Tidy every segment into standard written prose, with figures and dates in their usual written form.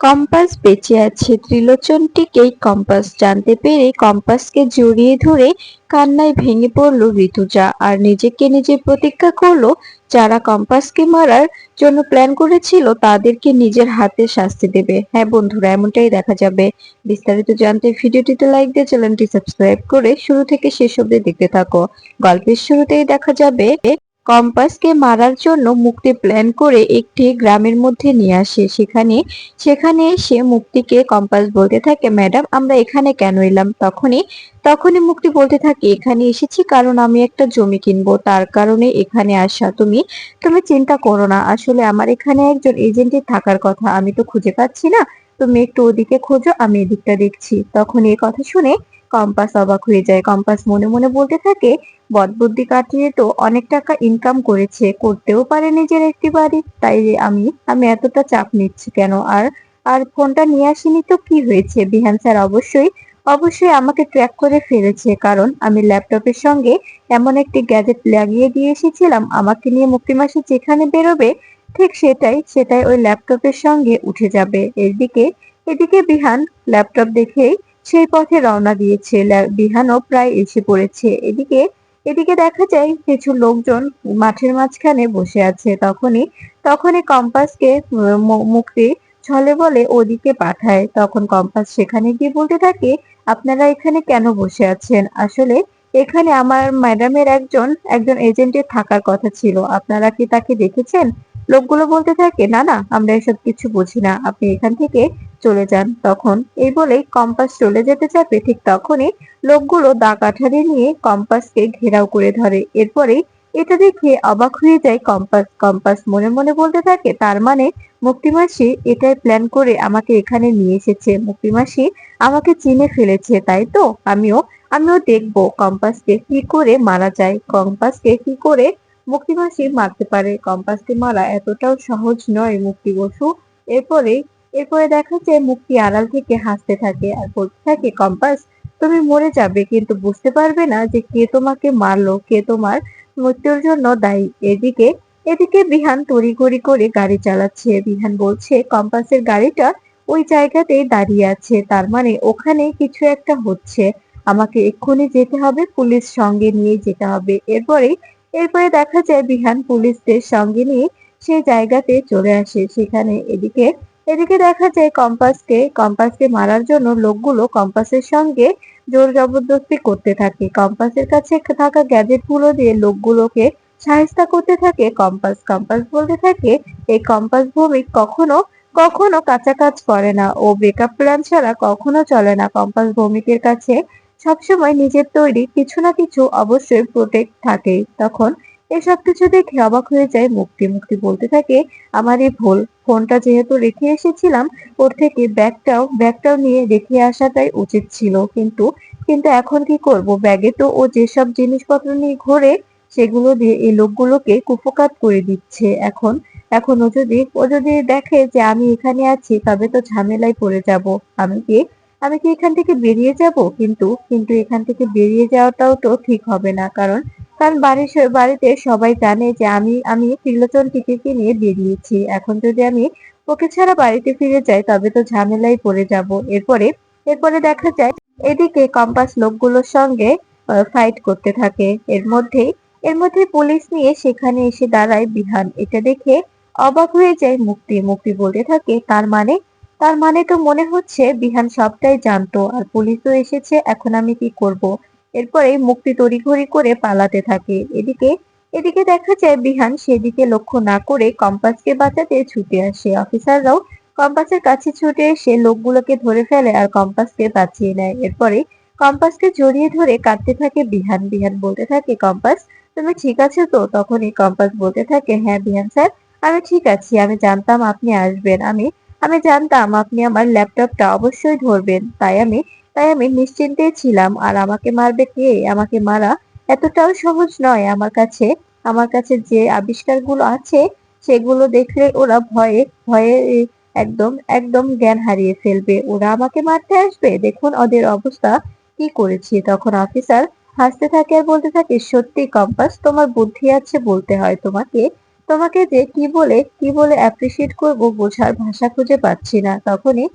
Compass বেঁচে আছে। ত্রিলোচনটিকেই compass জানতে পেরে কম্পাসকে জড়িয়ে ধরে কান্নায় ভেঙে পড়ল ঋতুজা আর নিজেকে নিজে প্রতিজ্ঞা করলো যারা কম্পাসকে মারার জন্য প্ল্যান করেছিল তাদেরকে নিজের হাতে শাস্তি দেবে। হ্যাঁ বন্ধুরা, এমনটাই দেখা যাবে। বিস্তারিত জানতে ভিডিওটিতে লাইক দিয়ে চ্যানেলটি সাবস্ক্রাইব করে শুরু থেকে শেষ অবধি দেখতে থাকো। গল্পের শুরুতেই দেখা যাবে কম্পাসকে মারার জন্য মুক্তি প্ল্যান করে একটি গ্রামের মধ্যে নিয়ে আসে। সেখানে সেখানে এসে মুক্তিকে কম্পাস বলতে থাকে, ম্যাডাম আমরা এখানে কেন এলাম? তখনই মুক্তি বলতে থাকে, এখানে এসেছি কারণ আমি একটা জমি কিনবো, তার কারণে এখানে আসা। তুমি তুমি চিন্তা করো না, আসলে আমার এখানে একজন এজেন্টের থাকার কথা, আমি তো খুঁজে পাচ্ছি না। তুমি একটু ওদিকে খোঁজো, আমি এদিকটা দেখছি। তখন এই কথা শুনে কম্পাস অবাক হয়ে যায়। কম্পাস মনে মনে বলতে থাকে, বদবুদ্ধি কাটিয়ে তো অনেক টাকা ইনকাম করেছে, করতেও পারে নিজের একটি বাড়ি, তাই আমি আমি এতটা চাপ নিচ্ছি কেন? আর আর ফোনটা নিয়ে আসিনি তো কি হয়েছে? বিহান স্যার অবশ্যই অবশ্যই আমাকে ট্র্যাক করে ফেলেছে, কারণ আমি ল্যাপটপের সঙ্গে এমন একটি গ্যাজেট লাগিয়ে দিয়ে এসেছিলাম, আমাকে নিয়ে মুক্তি মাসি যেখানে বেরোবে ঠিক সেটাই ওই ল্যাপটপের সঙ্গে উঠে যাবে। এদিকে বিহান ল্যাপটপ দেখেই সেই পথে রওনা দিয়েছে। বিহানও প্রায় এসে পড়েছে। এদিকে দেখা যায় কিছু লোকজন মাঠের মাঝখানে বসে আছে। তখনই কম্পাসকে মুক্তি ছলে বলে ওদিকে পাঠায়। তখন কম্পাস সেখানে গিয়ে বলতে থাকে, আপনারা এখানে কেন বসে আছেন? আসলে এখানে আমার ম্যাডামের একজন এজেন্টের থাকার কথা ছিল, আপনারা কি তাকে দেখেছেন? লোকগুলো বলতে থাকে, না না, আমরা এসব কিছু বুঝি না, আপনি এখান থেকে চলে যান। তখন এই বলেই কম্পাস চলে যেতে চাবে, ঠিক তখনই লোকগুলো দা কাঠারি নিয়ে কম্পাসকে ঘেরাও করে ধরে। এরপরেই এটা দেখে অবাক হয়ে যায় কম্পাস মনে মনে বলতে থাকে, তার মানে মুক্তিমাসি এটাই প্ল্যান করে আমাকে এখানে নিয়ে এসেছে। মুক্তিমাসি আমাকে চিনে ফেলেছে, তাই তো? আমিও দেখবো কম্পাসকে কি করে মারা যায়, কম্পাসকে কি করে মুক্তিমাসি মারতে পারে। কম্পাসকে মারা এতটাও সহজ নয় মুক্তি বসু। এরপরে এরপরে দেখা যায় মুক্তি আড়াল থেকে হাসতে থাকে আর বলতে থাকে, কম্পাস তুমি মরে যাবে কিন্তু বুঝতে পারবে না যে কে তোমাকে মারলো, কে তোমার মৃত্যুর জন্য দায়ী। এদিকে বিহান তড়িঘড়ি করে গাড়ি চালাচ্ছে। বিহান বলছে, কম্পাসের গাড়িটা ওই জায়গাতেই দাঁড়িয়ে আছে, তার মানে ওখানে কিছু একটা হচ্ছে, আমাকে এক্ষুনি যেতে হবে, পুলিশ সঙ্গে নিয়ে যেতে হবে। এরপরে দেখা যায় বিহান পুলিশদের সঙ্গে নিয়ে সেই জায়গাতে চলে আসে। সেখানে এদিকে দেখা যায় কম্পাসকে মারার জন্য লোকগুলো কম্পাসের সঙ্গে জোর জবরদস্তি করতে থাকে। কম্পাসের কাছে থাকা গ্যাজেট গুলো দিয়ে লোকগুলোকে শায়েস্তা করতে থাকে। কম্পাস বলতে থাকে, এই কম্পাস ভৌমিক কখনো কখনো কাঁচা কাজ করে না, ও ব্রেকআপ প্ল্যান ছাড়া কখনো চলে না। কম্পাস ভৌমিকের কাছে সবসময় নিজের তৈরি কিছু না কিছু অবশ্যই প্রোটেক্ট থাকে। তখন এসব কিছু দেখে অবাক হয়ে যায় মুক্তি বলতে থাকে, আমারই ভুল, ফোনটা যেহেতু রেখে এসেছিলাম ওর থেকে ব্যাগটাও নিয়ে রেখে আসাটাই উচিত ছিল, কিন্তু এখন কি করব? ব্যাগে তো ও যেসব জিনিসপত্র নিয়ে ঘোরে সেগুলো দিয়ে এই লোকগুলোকে কুপোকাত করে দিচ্ছে। এখন ও যদি দেখে যে আমি এখানে আছি তবে তো ঝামেলায় পড়ে যাব। আমি কি আমি কি এখান থেকে বেরিয়ে যাব? কিন্তু এখান থেকে বেরিয়ে যাওয়াটাও তো ঠিক হবে না, কারণ বাড়িতে সবাই জানে যে আমি ত্রিলোচন টিকিকে নিয়ে বেরিয়েছি। এখন যদি আমি ওকে ছাড়া বাড়িতে ফিরে যাই তবে তো ঝামেলায় পড়ে যাব। এরপরে দেখা যায় এদিকে কম্পাস লোকগুলোর সঙ্গে ফাইট করতে থাকে। এর মধ্যে পুলিশ নিয়ে সেখানে এসে দাঁড়ায় বিহান। এটা দেখে অবাক হয়ে যায় মুক্তি বলতে থাকে, তার মানে তো মনে হচ্ছে বিহান সবটাই জানতো আর পুলিশও এসেছে, এখন আমি কি করব? এরপরে মুক্তি তড়িঘড়ি করে পালাতে থাকে। এদিকে দেখা যায় বিহান সেদিকে লক্ষ্য না করে কম্পাসকে বাঁচাতে ছুটে আসে। অফিসাররাও কম্পাসের কাছে ছুটে এসে লোকগুলোকে ধরে ফেলে আর কম্পাসকে বাঁচিয়ে নেয়। এরপরে কম্পাসকে জড়িয়ে ধরে কাঁদতে থাকে বিহান বলতে থাকে, কম্পাস তুমি ঠিক আছো তো? তখনই কম্পাস বলতে থাকে, হ্যাঁ বিহান স্যার, আমি ঠিক আছি, আমি জানতাম আপনি আসবেন, আমি জানতাম আপনি আমার ল্যাপটপটা অবশ্যই ধরবেন, তাই আমি নিশ্চিন্তে ছিলাম। আর আমাকে মারবে কে? আমাকে মারা এতটাও সহজ নয়। আমার কাছে যে আবিষ্কারগুলো আছে সেগুলো দেখলে ওরা ভয়ে ভয়ে একদম একদম জ্ঞান হারিয়ে ফেলবে। ওরা আমাকে মারতে আসবে, দেখুন ওদের অবস্থা কি করেছি। তখন অফিসার হাসতে থাকে আর বলতে থাকে, সত্যি কম্পাস, তোমার বুদ্ধি আছে বলতে হয় তোমাকে। তোমাকে যে কি বলে অ্যাপ্রিসিয়েট করব বোঝার ভাষা খুঁজে পাচ্ছি না। তখনই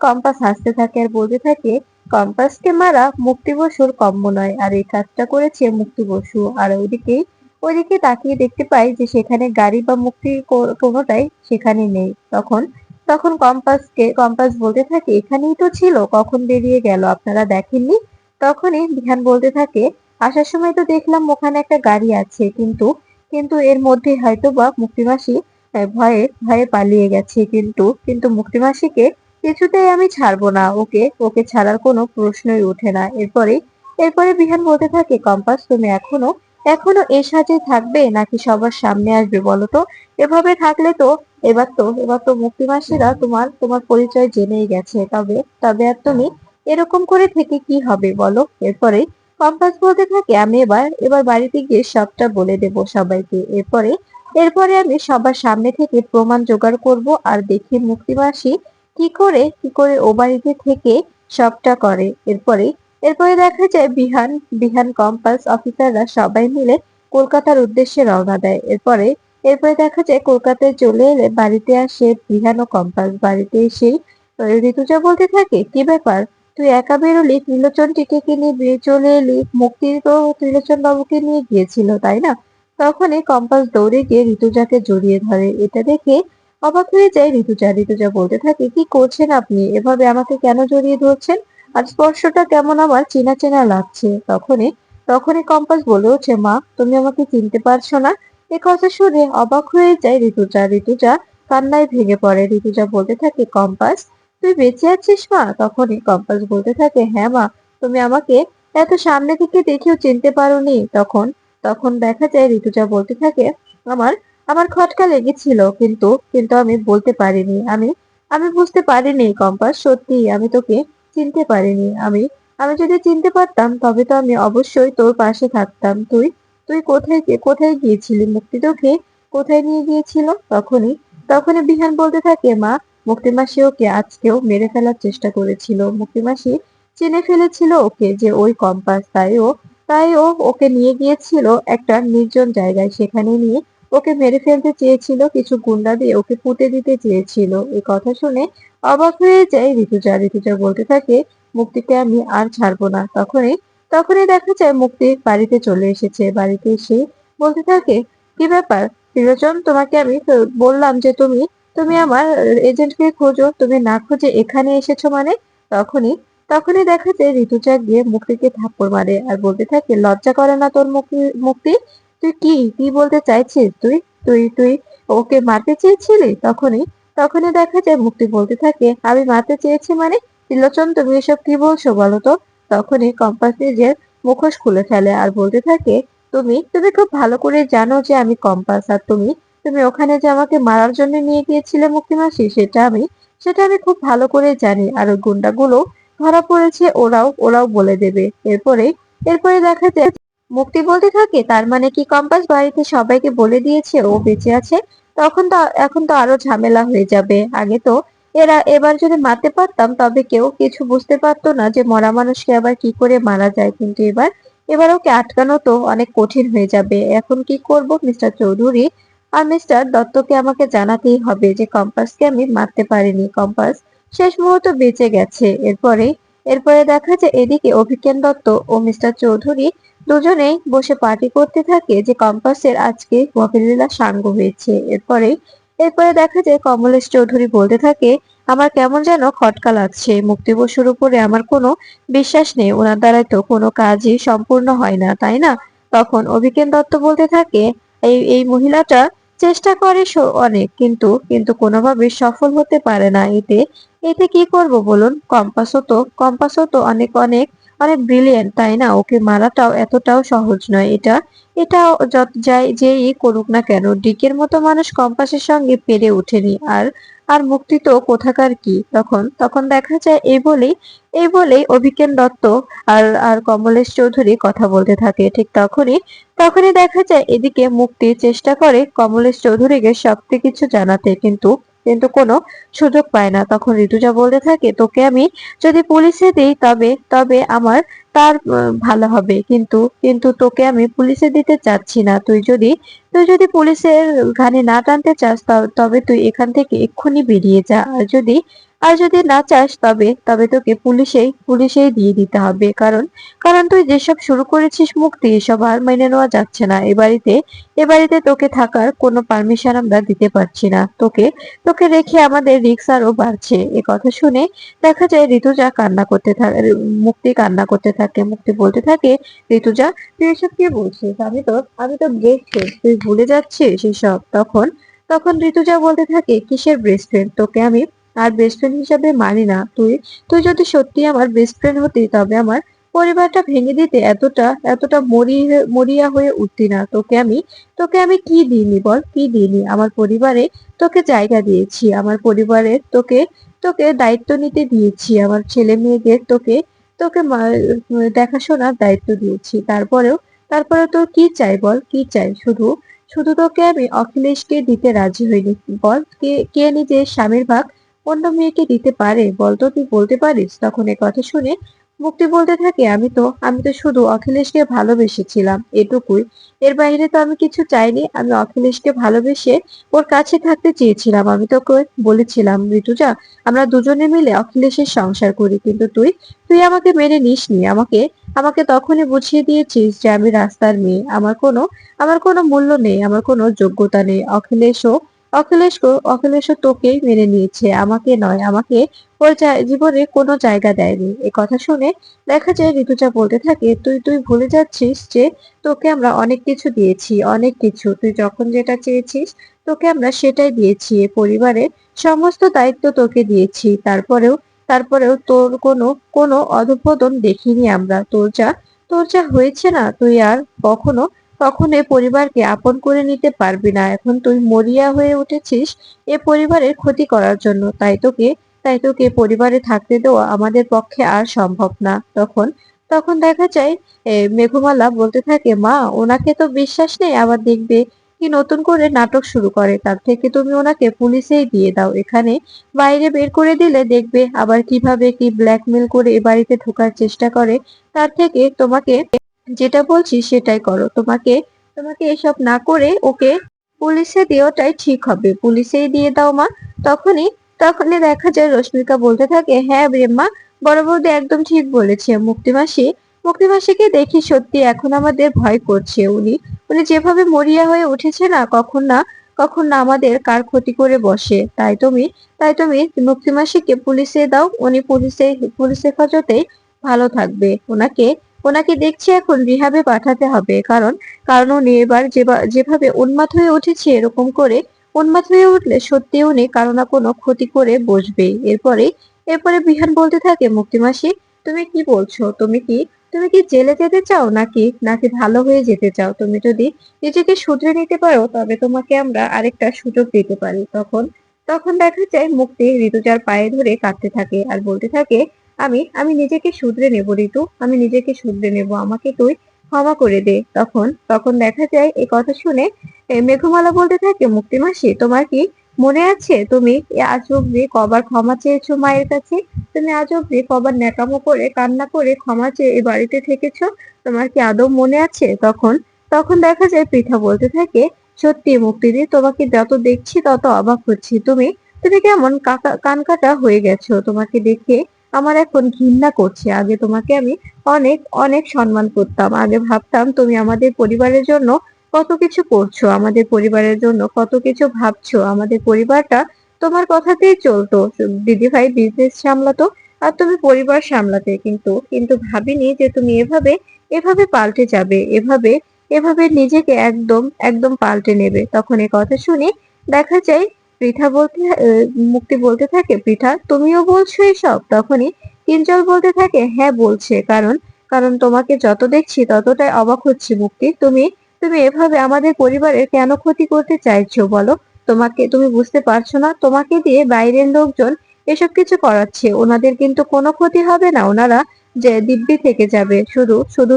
কম্পাস হাসতে থাকে আর বলতে থাকে, কম্পাসকে মারা মুক্তি বসুর কম্য নয়, আর এই কাজটা করেছে মুক্তি বসু। আর ওইদিকে তাকিয়ে দেখতে পাই যে সেখানে গাড়ি বা মুক্তি কোনোটাই সেখানে নেই। তখন তখন কম্পাস বলতে থাকে, এখানেই তো ছিল, কখন বেরিয়ে গেল আপনারা দেখেননি? তখনই বিহান বলতে থাকে, আসার সময় তো দেখলাম ওখানে একটা গাড়ি আছে, কিন্তু কিন্তু এর মধ্যে হয়তোবা মুক্তি মাসি ভয়ে ভয়ে পালিয়ে গেছে। কিন্তু মুক্তি মাসিকে কিছুতেই আমি ছাড়বো না, ওকে ওকে ছাড়ার কোনো প্রশ্নই ওঠে না। এরপরে বিহান বলতে থাকে, কম্পাস তুমি এখনো এখনো এ সাজে থাকবে নাকি সবার সামনে আসবে বলো তো? এভাবে থাকলে তো এবার তো মুক্তি মাসিরা তোমার তোমার পরিচয় জেনেই গেছে। তবে তবে আর তুমি এরকম করে থেকে কি হবে বলো? এরপরে কম্পাস বলতে থাকে, আমি এবার বাড়িতে গিয়ে সবটা বলে দেব সবাইকে। এরপরে আমি সবার সামনে থেকে প্রমাণ জোগাড় করব, আর দেখি মুক্তি মাসি কি করে ও বাড়িতে থেকে সবটা করে। এরপরে দেখা যায় বিহান কম্পাস অফিসাররা সবাই মিলে কলকাতার উদ্দেশ্যে রওনা দেয়। এরপরে দেখা যায় কলকাতায় চলে এলে বাড়িতে আসে বিহান ও কম্পাস। বাড়িতে এসেই ঋতুজা বলতে থাকে, কি ব্যাপার, তুই একা বেরোলি, ত্রিলোচন টিকেকে নিয়ে চলে এলি? মুক্তি তো ত্রিলোচন বাবুকে নিয়ে গিয়েছিল, তাই না? তখনই কম্পাস দৌড়ে গিয়ে ঋতুজাকে জড়িয়ে ধরে। এটা দেখে অবাক হয়ে যায় ঋতুজা বলতে থাকে, কি করছেন আপনি? এভাবে আমাকে কেন জড়িয়ে ধরছেন? আর স্পর্শটা কেমন আমার চেনা চেনা লাগছে। তখনই কম্পাস বলে ওঠে, মা তুমি আমাকে চিনতে পারছো না? এ কথা শুনে অবাক হয়ে যায় ঋতুজা কান্নায় ভেঙে পড়ে। ঋতুজা বলতে থাকে, কম্পাস তুই বেঁচে আছিস মা? তখনই কম্পাস বলতে থাকে, হ্যাঁ মা, তুমি আমাকে এত সামনে থেকে দেখেও চিনতে পারোনি? তখন তখন দেখা যায় ঋতুজা বলতে থাকে, আমার আমার খটকা লেগেছিল, কিন্তু আমি বলতে পারিনি। আমি বুঝতে পারিনি কম্পাস, সত্যি আমি তোকে চিনতে পারিনি। আমি যদি চিনতে পারতাম তবে তো আমি অবশ্যই তোর পাশে থাকতাম। তুই তুই কোথায় গিয়েছিলি? মুক্তি তোকে কোথায় নিয়ে গিয়েছিল? তখনই বিহান বলতে থাকে, মা মুক্তিমাসি ওকে আজকেও মেরে ফেলার চেষ্টা করেছিল। মুক্তিমাসি চিনে ফেলেছিল ওকে যে ওই কম্পাস, তাই ও ওকে নিয়ে গিয়েছিল একটা নির্জন জায়গায়। সেখানে নিয়ে ওকে মেরে ফেলতে চেয়েছিল, কিছু গুন্ডা দিয়ে ওকে পুঁতে দিতে চেয়েছিল। এই কথা শুনে অবাক হয়ে যায় ঋতুজা বলতে থাকে, মুক্তিকে আমি আর ছাড়বো না। তখনই দেখা যায় মুক্তি বাড়িতে চলে এসেছে। বাড়িতে এসে বলতে থাকে, কি ব্যাপার ত্রিলোচন, তোমাকে আমি তো বললাম যে তুমি তুমি আমার এজেন্টকে খোঁজো, তুমি না খুঁজে এখানে এসেছো মানে? তখনই তখনই দেখা যায় ঋতুজা গিয়ে মুক্তিকে থাপ্পড় মারে আর বলতে থাকে, লজ্জা করে না তোর? মুক্তি তুই কি বলতে চাইছিস? তুই তুই তুই ওকে মারতে চেয়েছিলি? তখনই দেখা যায় মুক্তি বলতে থাকে, আমি মারতে চেয়েছি মানে? ত্রিলোচন তুমি এসব কি বলছো বলো তো? তখনই কম্পাস নিজের মুখোশ খুলে ফেলে আর বলতে থাকে, তুমি খুব ভালো করে জানো যে আমি কম্পাস, আর তুমি ওখানে যে আমাকে মারার জন্য নিয়ে গিয়েছিলে মুক্তিমাসি, সেটা আমি খুব ভালো করে জানি। আর ওই গুন্ডাগুলো ধরা পড়েছে, ওরাও বলে দেবে। এরপরে দেখা যায় মুক্তি বলতে থাকে, তার মানে কি কম্পাস বাড়িতে সবাইকে বলে দিয়েছে ও বেঁচে আছে? এখন তো আরো ঝামেলা হয়ে যাবে। আগে তো এবার যদি মারতে পারতাম তবে কেউ কিছু বুঝতে পারতো না যে মরা মানুষকে আবার কি করে মারা যায়। কিন্তু এবার ওকে আটকানো তো অনেক কঠিন হয়ে যাবে। এখন কি করব মিস্টার চৌধুরী? আর মিস্টার দত্তকে আমাকে জানাতেই হবে যে কম্পাসকে আমি মারতে পারিনি, কম্পাস শেষ মুহূর্ত বেঁচে গেছে। এরপরে দেখা যায় এদিকে অভিজ্ঞান দত্ত ও মিস্টার চৌধুরী দুজনেই বসে পার্টি করতে থাকে যে কম্পাসের আজকে মহিলা সাঙ্গ হয়েছে। এরপরে দেখা যায় কমলেশ চৌধুরী বলতে থাকে, আমার কেমন যেন খটকা লাগছে। মুক্তি বসুর উপরে আমার কোনো বিশ্বাস নেই, ওনার দ্বারাই তো কোনো কাজই সম্পূর্ণ হয় না, তাই না? তখন অভিজ্ঞান দত্ত বলতে থাকে, এই এই মহিলাটা চেষ্টা করে অনেক, কিন্তু কোনোভাবে সফল হতে পারে না। এতে এতে কি করব বলুন? কম্পাসও তো অনেক অনেক অনেক ব্রিলিয়েন্ট, তাই না? ওকে মারাটাও এতটাও সহজ নয়। এটা যেই করুক না কেন, ডিকের মতো মানুষ কম্পাসের সঙ্গে পেরে ওঠেনি। আর আর মুক্তি তো কোথাকার কি। তখন দেখা যায় এই বলেই অভিজ্ঞান দত্ত আর কমলেশ চৌধুরী কথা বলতে থাকে। ঠিক তখনই দেখা যায় এদিকে মুক্তি চেষ্টা করে কমলেশ চৌধুরীকে সবকিছু জানাতে, কিন্তু কোনো সুযোগ পায় না। তখন ঋতুজা বলতে থাকে, তোকে আমি যদি পুলিশে দিই তবে আমার তার ভালো হবে, কিন্তু কিন্তু তোকে আমি পুলিশে দিতে চাচ্ছি না। তুই যদি পুলিশের ঘানি না টানতে চাস, তবে তুই এখান থেকে এক্ষুনি বেরিয়ে যা। আর যদি না চাস, তবে তোকে পুলিশেই দিয়ে দিতে হবে। কারণ তুই যেসব শুরু করেছিস মুক্তি, এসব আর মেনে নেওয়া যাচ্ছে না। এ বাড়িতে তোকে থাকার কোনো পারমিশন আমরা দিতে পারছি না। তোকে তোকে রেখে আমাদের রিস্ক আরো বাড়ছে। এ কথা শুনে দেখা যায় ঋতুজা কান্না করতে থাকে, মুক্তি কান্না করতে থাকে। মুক্তি বলতে থাকে, ঋতুজা, তুই এসব কি বলছিস? আমি তো বেস্ট ফ্রেন্ড, তুই ভুলে যাচ্ছিস এসব। তখন ঋতুজা বলতে থাকে, কিসের বেস্ট ফ্রেন্ড? তোকে আমি আর বেস্ট ফ্রেন্ড হিসাবে মানি না। তুই তুই যদি সত্যি আমার বেস্ট ফ্রেন্ড হতি, তবে আমার পরিবারটা ভেঙে দিতে এতটা এতটা মরিয়া হয়ে উঠতি না। তোকে আমি কি দিইনি বল, কি দিইনি? আমার পরিবারে তোকে জায়গা দিয়েছি, আমার পরিবারের তোকে তোকে দায়িত্ব নিতে দিয়েছি, আমার ছেলে মেয়েদের তোকে তোকে দেখাশোনার দায়িত্ব দিয়েছি। তারপরেও তোর কি চাই বল, কি চাই? শুধু শুধু তোকে আমি অখিলেশকে দিতে রাজি হইনি। বল, কে কে নিজের স্বামীর ভাগ অন্য মেয়েকে দিতে পারে? বলতো, তুই বলতে পারিস? তখন এ কথা শুনে মুক্তি বলতে থাকে, আমি তো শুধু অখিলেশকে ভালোবেসেছিলাম, এটুকুই। এর বাইরে তো আমি কিছু চাইনি। আমি অখিলেশকে ভালোবেসে ওর কাছে থাকতে চেয়েছিলাম। আমি তোকে বলেছিলাম, ঋতুজা, আমরা দুজনে মিলে অখিলেশের সংসার করি, কিন্তু তুই তুই আমাকে মেনে নিসনি। আমাকে তখনই বুঝিয়ে দিয়েছিস যে আমি রাস্তার মেয়ে, আমার কোনো মূল্য নেই, আমার কোনো যোগ্যতা নেই। অখিলেশও তোকেই মেনে নিয়েছে, আমাকে নয়। আমাকে ওর জীবনে কোনো জায়গা দেয়নি। এ কথা শুনে দেখা যায় ঋতুজা বলতে থাকে, তুই তুই ভুলে যাচ্ছিস যে তোকে আমরা অনেক কিছু দিয়েছি, অনেক কিছু। তুই যখন যেটা চেয়েছিস তোকে আমরা সেটাই দিয়েছি। এ পরিবারের সমস্ত দায়িত্ব তোকে দিয়েছি। তারপরেও তোর কোনো অধঃপতন দেখিনি আমরা। তোর যা হয়েছে না, তুই আর কখনো এ পরিবারকে আপন করে নিতে পারবি না। এখন তুই মরিয়া হয়ে উঠেছিস এ পরিবারের ক্ষতি করার জন্য। তাই তোকে পরিবারে থাকতে দেওয়া আমাদের পক্ষে আর সম্ভব না। তখন দেখা যায় মেঘমালা বলতে থাকে, মা, ওনাকে তো বিশ্বাস নেই, আবার দেখবে কি নতুন করে নাটক শুরু করে। তার থেকে তুমি ওনাকে পুলিশেই দিয়ে দাও। এখানে বাইরে বের করে দিলে দেখবে আবার কিভাবে কি ব্ল্যাকমেল করে এ বাড়িতে ঢোকার চেষ্টা করে। তার থেকে তোমাকে যেটা বলছি সেটাই করো। তোমাকে এসব না করে ওকে পুলিশে দেওয়াটাই ঠিক হবে। পুলিশেই দিয়ে দাও, মা। তখনই তখনই দেখা যায় রশ্মিকা বলতে থাকে, হ্যাঁ ব্রেম্মা, বড় বৌদি একদম ঠিক বলেছে। মুক্তিমাসিকে দেখি সত্যি এখন আমাদের ভয় করছে। উনি যেভাবে মরিয়া হয়ে উঠেছে না, কখন না আমাদের কার ক্ষতি করে বসে। তাই তুমি মুক্তিমাসিকে পুলিশে দাও। উনি পুলিশ হেফাজতেই ভালো থাকবে। ওনাকে দেখছি এখন রিহাবে পাঠাতে হবে। কারণ উনি এবার যেভাবে উন্মাদ হয়ে উঠেছে, এরকম করে উন্মাদ হয়ে উঠলে সত্যি উনি কারো না কোনো ক্ষতি করে বসবেই। এরপরে বিহান বলতে থাকে, মুক্তিমাসি, তুমি কি বলছো? তুমি কি জেলে যেতে চাও, নাকি নাকি ভালো হয়ে যেতে চাও? তুমি যদি নিজেকে শুধরে নিতে পারো, তবে তোমাকে আমরা আরেকটা সুযোগ দিতে পারি। তখন দেখা যায় মুক্তি ঋতুজার পায়ে ধরে কাঁদতে থাকে আর বলতে থাকে, আমি নিজেকে শুধরে নেব ঋতু, আমি নিজেকে শুধরে নেব, আমাকে তুই ক্ষমা করে দে। তখন দেখা যায় এই কথা শুনে মেঘমালা বলতে থাকে, মুক্তিমাসি, তোমার কি মনে আছে তুমি আজ অব্দি কবার ক্ষমা চেয়েছো মায়ের কাছে? তুমি আজ অব্দি কবার ন্যাকামো করে কান্না করে ক্ষমা চেয়ে এ বাড়িতে থেকেছো? তোমার কি আদৌ মনে আছে? তখন দেখা যায় পৃথা বলতে থাকে, সত্যি মুক্তিদি, তোমাকে যত দেখছি তত অবাক হচ্ছি। তুমি কেমন কানকাটা হয়ে গেছো। তোমাকে দেখে আমার এখন ঘৃণা করছে। আগে তোমাকে আমি অনেক অনেক সম্মান করতাম। আগে ভাবতাম তুমি আমাদের পরিবারের জন্য কত কিছু করছো, আমাদের পরিবারের জন্য কত কিছু ভাবছো। আমাদের পরিবারটা তোমার কথাতেই চলতো। দিদি ভাই বিজনেস সামলাতো আর তুমি পরিবার সামলাতে। কিন্তু ভাবিনি যে তুমি এভাবে এভাবে পাল্টে যাবে, এভাবে নিজেকে একদম একদম পাল্টে নেবে। তখন এ কথা শুনে দেখা যায় পৃথা বলতে মুক্তি বলতে থাকে, পৃথা, তুমিও বলছো এসব? তখনই কিঞ্জল বলতে থাকে, হ্যাঁ বলছে। কারণ তোমাকে যত দেখছি ততটাই অবাক হচ্ছি মুক্তি। তুমি এভাবে আমাদের পরিবারের কেন ক্ষতি করতে চাইছো বলো? তুমি বুঝতে পারছো না? তোমাকে দিয়ে বাইরের লোকজন এসব কিছু করাচ্ছে। ওনাদের কিন্তু কোনো ক্ষতি হবে না। ওনারা যে দিব্যি থেকে যাবে। শুধু শুধু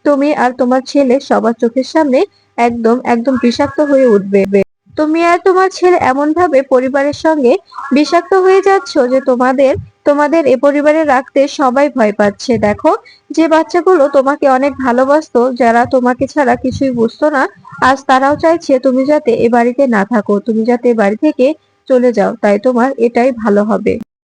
তুমি আর তোমার ছেলে সবার চোখের সামনে একদম একদম বিষাক্ত হয়ে উঠবে। তুমি আর তোমার ছেলে এমন ভাবে পরিবারের সঙ্গে বিষাক্ত হয়ে যাচ্ছ যে তোমাদের এ পরিবারে রাখতে সবাই ভয় পাচ্ছে। দেখো, যে বাচ্চাগুলো তোমাকে অনেক ভালোবাসতো, যারা তোমাকে ছাড়া কিছুই বুঝতো না, আজ তারাও চাইছে তুমি যাতে এ বাড়িতে না থাকো, তুমি যাতে এ বাড়ি থেকে চলে যাও। তাই তোমার এটাই ভালো হবে।